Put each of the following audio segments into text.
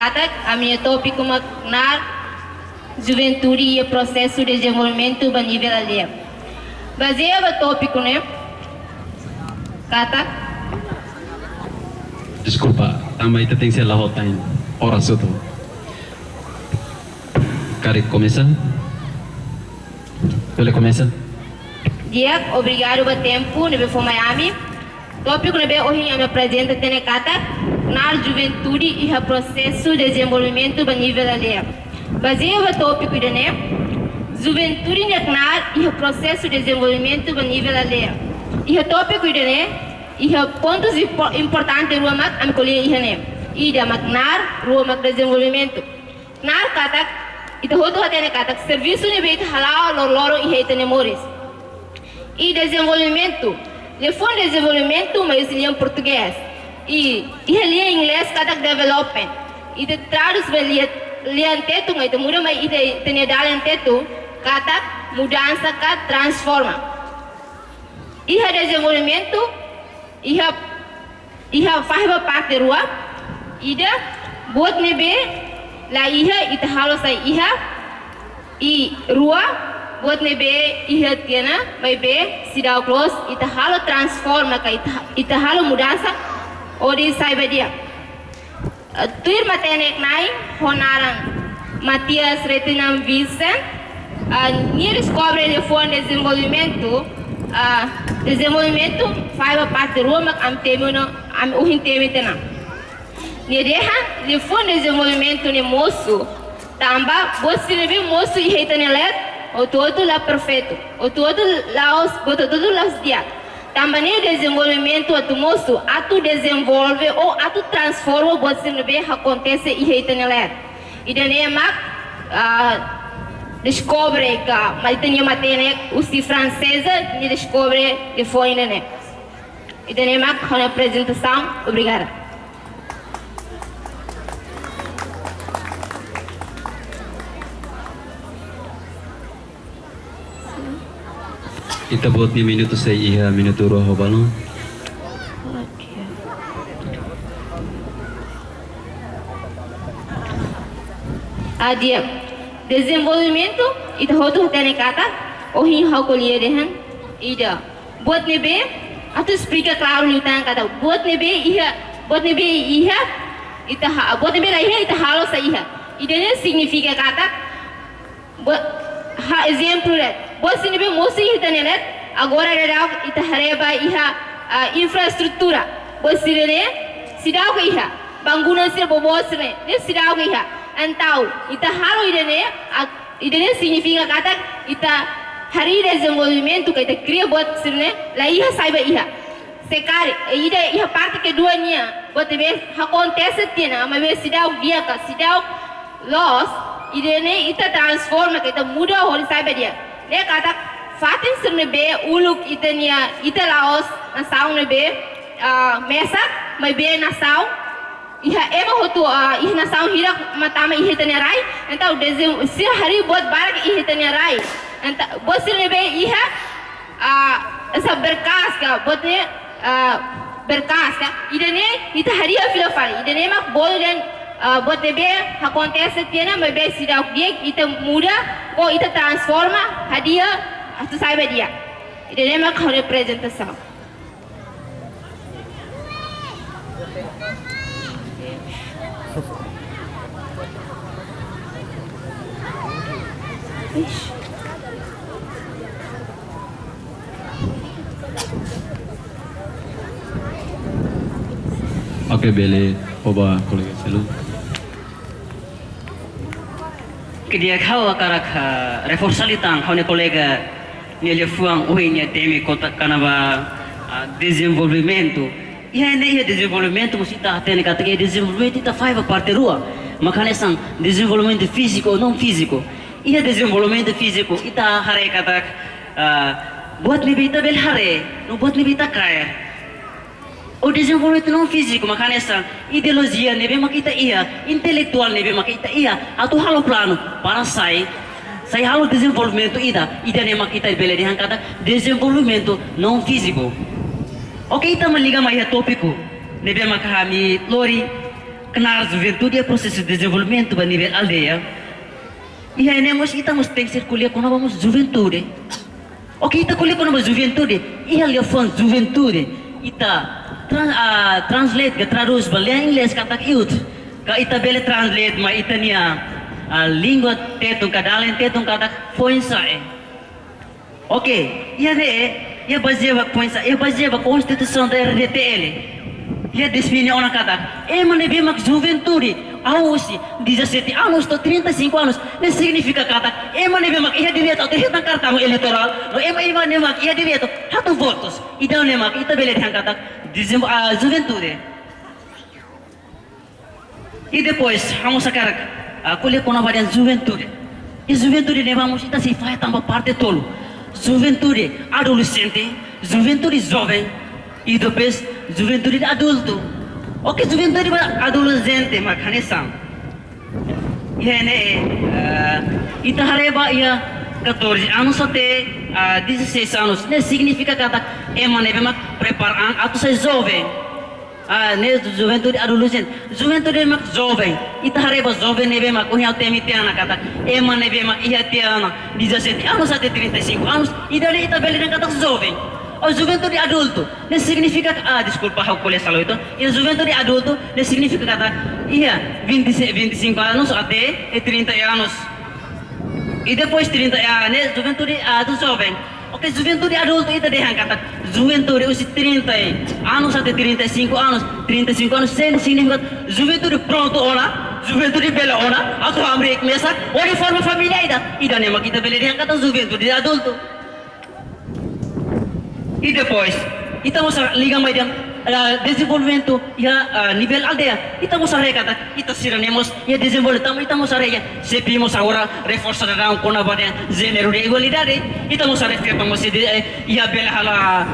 A minha tópico na juventude e processo de desenvolvimento a nível alheio. Baseado no tópico, né? Kata? Desculpa, também tem que ser lá hotain. Ora soto. Quer começar? Ele começa? Dia, obrigado pelo tempo, nebe for Miami. Tópico nebe hoje a me apresenta tem kata na juventude e o processo de desenvolvimento a nível alheio. Baseado no tópico né? Juventude e o processo de desenvolvimento a nível alheio. E o tópico né? E o pontos importantes do amak am colher né? E da maknar ruamak desenvolvimento. Nar kata itu hoto hatene kata serviço ne beit halal loro e heita memórias. E desenvolvimento, le fundo de desenvolvimento mas ele em português. E ele em inglês kata development. E de traduz beli lian tetu ngai muda mai ide tene dalen tetu kata mudança ka transforma. E o desenvolvimento iha faz parte rua ida buat nebe la iha ita halo sai iha i rua buat nebe iha tiana mai be sidau close ita halo transforma ka ita halo mudança ori sai bedia tuir matenek nai honaran Matias Retinam Vincent ni descobre de fundo de desenvolvimento faz parte rua mak am temono am uhin temitena ni deha de fundo de desenvolvimento ne moço tamba você nebe moço e heitane let o todo lá perfeito o todo lá os todo lá os dia tamba ne desenvolvimento atu moço atu desenvolve ou atu transforma você nebe acontece e heitane let e dane mak descobre que mas tinha matene usi francesa ni descobre de foi né e dane mak com a apresentação obrigada. Kita buat ni minuto sa iya minuto roho balon. Dia desenvolvimento itu hotu tene kata ohin hau colher dehan ida buat nebe atu explica claro lutan kata buat nebe iha ita buat nebe iha ita halo sa iha ida ne significa kata buat ha exemplo buat nebe mosi ita ne agora era ita hareba iha infraestrutura buat sirene sidau ke iha bangunan sir bobos ne sidau ke iha Entau, ita halo idene significa kata ita hari desenvolvimento que ita cria buat sirne la iha saiba iha sekari iha parte kedua nia buat be acontece tina mas be sidau dia ka sidau loss idene ita transforma que ita muda hol saiba dia le kata fatin sirne be uluk itania ita laos na saung ne be mesa mas be na saung iha ema hotu iha na saung hirak matama iha tanya rai entau sir hari buat barak iha tanya rai entau buat sir nebe iha esa berkas ka buat ne berkas ka idane ita hari afila fari idane mak bol dan buat nebe acontece tiana mas be sidau dia ita muda ko ita transforma hadia atu saiba dia idane mak representação. Oke, bele oba kolega selu. Kedia kau akarak reforçalitang kau ne colega nele fuang uinya teme kota kanaba desenvolvimento. Ia ne desenvolvimento musita atene kata que desenvolvimento ita faz parte rua. Makanya sang desenvolvimento físico não físico. Ia desenvolvimento físico ita hare kata buat ni bita bel hare, no buat ni bita kaya. O desenvolvimento não físico makanya sang ideologia nebe makita ia, intelektual nebe makita ia, atu halo plano para sai halo desenvolvimento ida ne makita bele dihan kata desenvolvimento não físico. Oke ita maliga mai tópico nebe makahami lori Kenal juventude é processo de desenvolvimento a nível aldeia. E aí nós estamos tem que kuliah quando vamos juventude. Ok, kita kuliah quando vamos juventude. E ali fã juventude. Ita translate ke traduz balik English kata youth. Ka ita bele translate ma ita nia língua tetung kadalen tetung kata poinsa Ok, ia ia baseia poinsa, ia baseia constituição da RDTL. Ia define ona kata, mana bem mak juventude, aos 17 anos to 35 anos, não significa kata, mana bem mak ia direito até hitang cartão eleitoral, no mana mak ia direito hatu votos, então ne mak ita bele hang kata, juventude. E depois, vamos sacar kuliah kona varian juventude. E juventude ne vamos ita se faz também parte tolo. Juventude adolescente, juventude jovem e depois juventude adulto. Ok, juventude adolescente makhanesam. Ita hareba ia 14 anos até 16 anos. Ne significa kata emane bema preparar atau saya jovem. Ne juventude adolescente. Juventude mak jovem. Ita hareba jovem ne bema kunya temi tiana kata emane bema ia tiana 17 anos até 35 anos. Ida ita beli dengan kata jovem. O juventude adulto, ne significa desculpa eu colher salo itu. E juventude adulto, ne significa kata iya 25 anos até 30 anos. E depois 30 ne juventude adulto jovem. Ok, juventude adulto itu deh kata juventude usia 30 anos até 35 anos. 35 anos significa juventude pronto ora, juventude bela ora, atau amrik mesa, ora forma família ida ne mak kita bela deh kata juventude adulto. E depois, estamos ligando mais desenvolvimento ya nível aldeia. Estamos a recata, estamos ya desenvolvemos, estamos a reia. Sepimos agora reforçar com a base gênero de igualdade. Estamos a reforçamos ya bela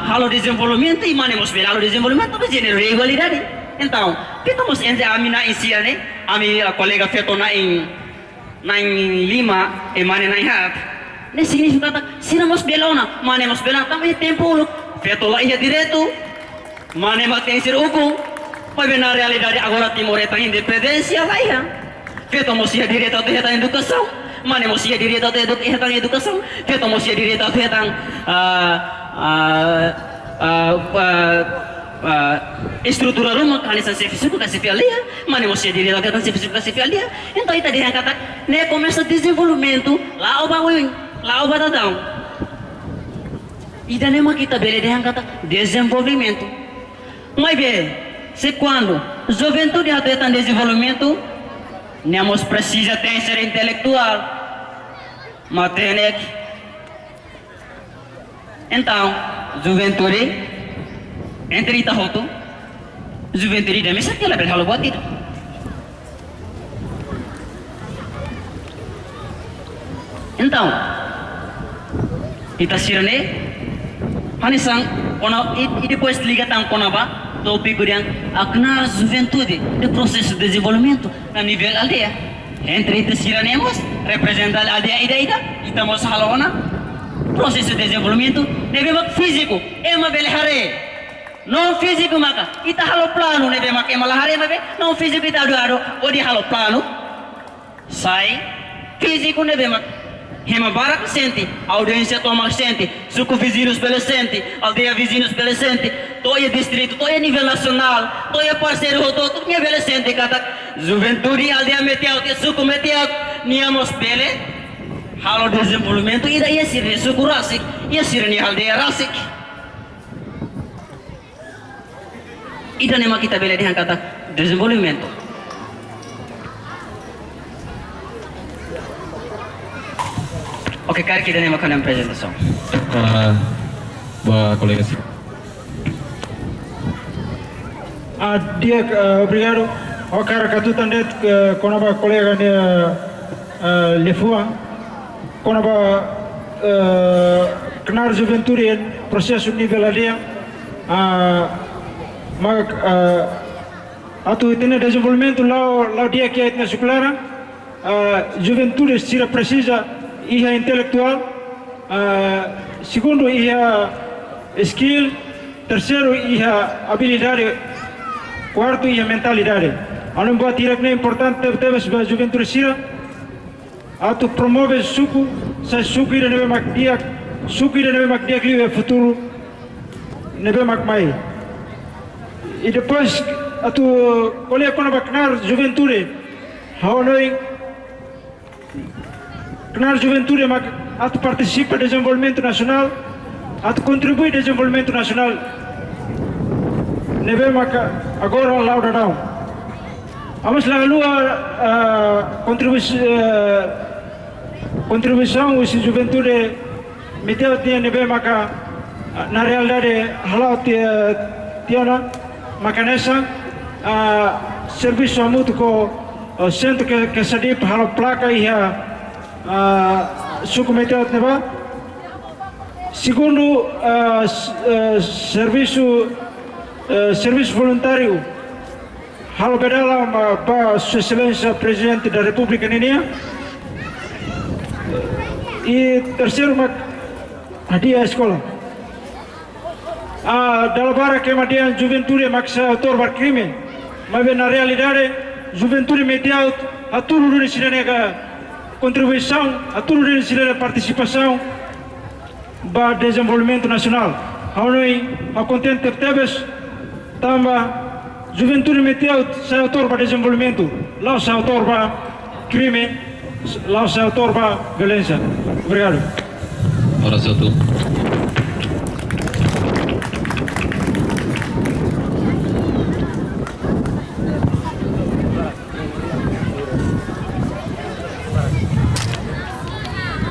halo desenvolvimento e manemos bela halo desenvolvimento de gênero de igualdade. Então, estamos em a mina ensina né, a minha colega fetona em Lima e mane na hat. Ne significa que nós belona, manemos bela também tempo fetola ia direto. Mane matem sir hukum, mas na realidade agora Timor está independência lá ya. Feito mosia direto até a educação, mane mosia direto até a educação, feito mosia direto até estrutura rumah kan essa física que se fialia, mane mosia direto até a física que se fialia. Então ita dia kata, ne começa desenvolvimento lá o bawin, lá o batadão. Ida nema kita bele dia kata desenvolvimento. Mas bem, se quando juventude está em desenvolvimento, nós precisa ter ser intelectual, matéria. Então, juventude entre ita hoto, juventude demi sakit lah berhalu buat itu. Então, ita sirene, hanisang, kono e depois liga tang kono ba? Topik yang kenal juventude de processo de desenvolvimento na nível aldeia. Entre itu siranemos representar aldeia ida estamos halona processo de desenvolvimento deve mak físico ema belehare non físico maka ita halo plano deve mak ema lahare mabe non físico ita ado odi halo plano sai físico deve mak Hema barak sente, audiência toma sente, suco vizinhos pelo sente, aldeia vizinhos pelo sente, toia distrito, toia nível nacional, toia parceiro todo minha pelo sente, kata juventude aldeia metiau, que suco metiau, niamos pele, halo desenvolvimento, ida ia sirne suco rasik, ia sirne aldeia rasik. Ida nema kita bela dengan kata desenvolvimento. Oke, kari kita nem akan apresentação. Boa colega. Dia obrigado ao cara que tu tandet com a colega ne Lefua com a Knar Juventude processo nível aldeia mag atu itene desenvolvimento lá dia que é na escola Juventude se precisa ia intelectual, segundo ia skill, terceiro ia habilidade, quarto ia mentalidade. anu buat tiraknya importante tebes ba juventude sira atu promove suku sa suku ida nebe mak diak suku ida nebe mak diak liwe futuro nebe mak mai e depois atu olha quando baknar juventude haonoi knar juventude mak atu participa desenvolvimento nacional atu contribui desenvolvimento nacional nebe mak agora lauda dau vamos lalu contribuição esse juventude meteu tinha nebe maka na realidade halau tiana maka nessa serviço mútuo ko centro que sadip halau placa ia suku meteu neba segundo serviço voluntário halo pedalam Pak Sua Excelência Presidente da República ini e terceiro mak hadiah sekolah dalam bara que hadiah juventude maksa autor bar crime mas na realidade juventude medial a tudo de cidadania contribuição a tudo de cidadania participação ba desenvolvimento nacional haunoi a contente tebes tamba juventude meteu sa autor para desenvolvimento lá sa autor para crime lá sa autor para violência obrigado Ora satu.